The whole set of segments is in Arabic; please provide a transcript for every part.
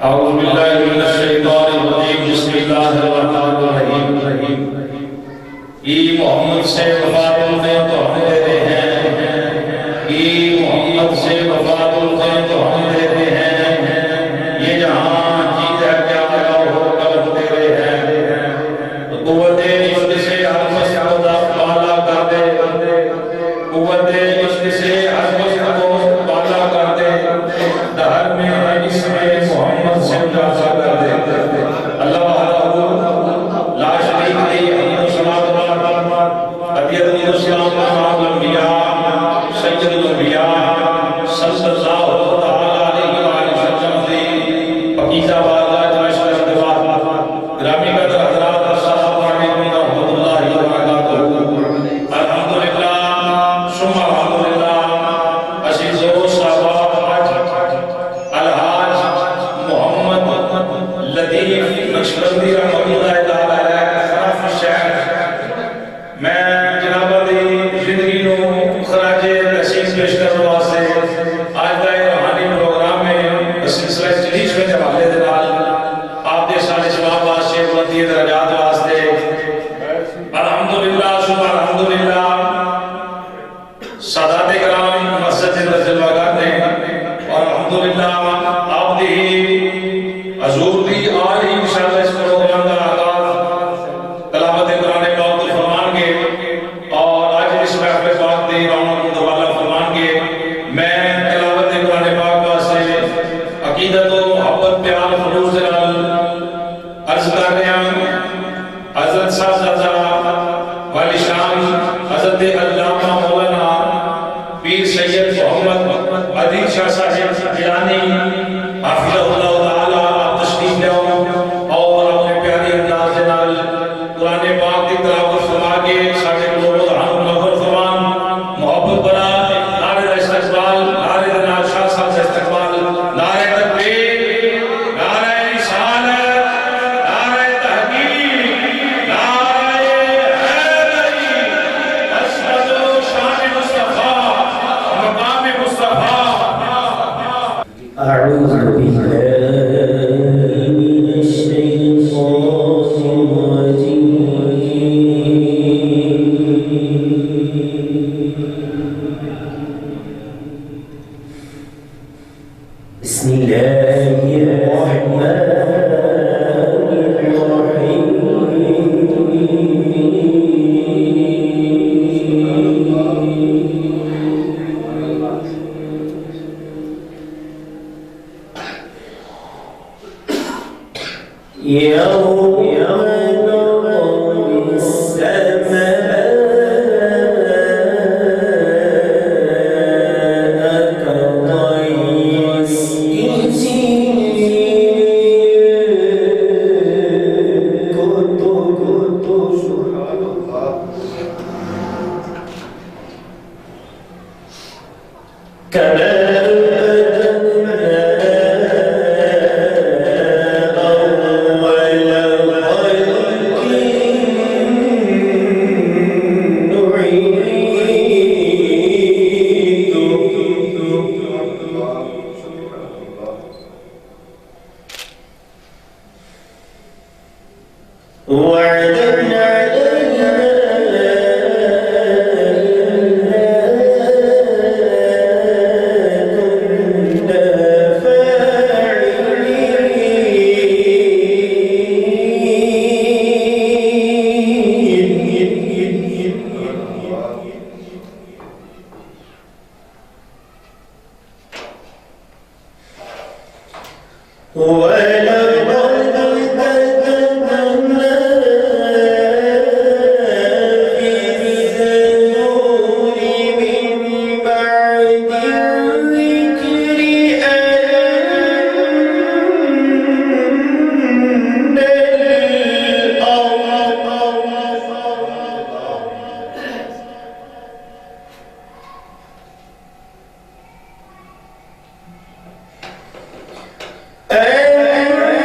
اعوذ باللہ من الشیطان الرجیم بسم اللہ الرحمن الرحیم ای محمد سے وفات دیں تو ہم دیتے ہیں، ای محمد سے وفات دیں تو ہم دیتے ہیں، یہ جہاں جیت ہے کیا ملا ہو قلب تیرے ہیں، قوت عشق سے ہر مسجد بالا کر دے، قوت عشق سے ہر مسجد بالا کر دے، دہر میں اس میں محمد سے اجازہ کر دے۔ اللہ وحدہ لا شریک لہ حمد و ثنا عطیت الاسلام امام الانبیاء سید الانبیاء صلی اللہ تعالی علیہ وآلہ وسلم دی پاکیزہ بارگاہ جمشق اقتباس گرامی قدر حضرات السلام علیکم ورحمۃ اللہ وبرکاتہ۔ الحمدللہ ثم الحمدللہ عزیز و صحابہ الحاج محمد لطیف نقشبندی رحمۃ اللہ تعالی علیہ خراف الشہر میں جناب دی زندگی نو خراج تحسین پیش کرنے واسطے آج کا یہ روحانی پروگرام میں سلسلہ جلیس میں حوالے دے نال آپ دے سارے جواب واسطے بلندی درجات واسطے الحمدللہ ثم الحمدللہ سادات کرام مسجد جلوہ گاہ نے اور الحمدللہ آپ دی حضور دی آج انشاءاللہ اس پروگرام کا آغاز تلاوت قرآن پاک کو فرمان کے اور آج اس محفل پاک دی رونق متوالا فرمان کے میں تلاوت قرآن پاک واسطے عقیدت و محبت پیار خلوص نال عرض کر رہے ہیں حضرت صاحبزادہ والی شان حضرت علامہ مولانا پیر سید محمد عدیل شاہ صاحب جیلانی حافظہ اللہ تعالی آپ تشریف لے اور اپنے پیاری انداز نال قرآن پاک کی تلاوت فرما کے ساڈے لوگوں دا ہم نظر فرمان محبت بنا نعرے دا استقبال نعرے دا نال شاہ صاحب سے استقبال نعرے تکبیر نعرے رسالت نعرے تحقیق نعرے حیدری اشہد شان مصطفیٰ مقام مصطفیٰ۔ اعوذ باللہ من الشیطان الرجیم بسم اللہ الرحمن يوم نطوي السماء كطي السجل سبحان الله كما وعدنا علينا كنا فاعلين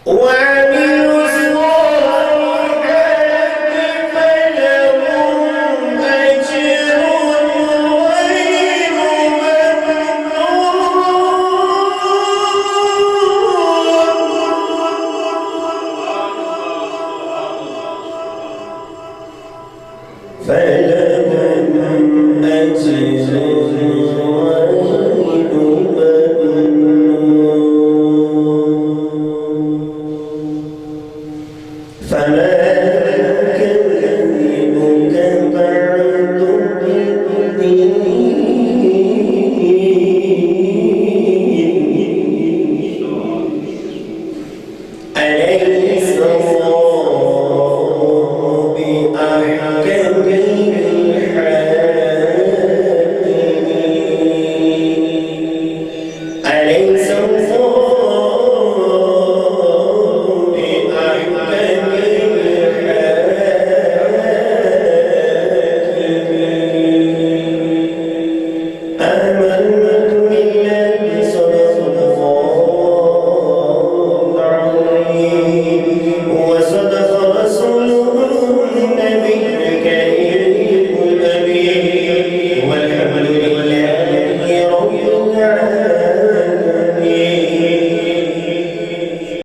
Wow.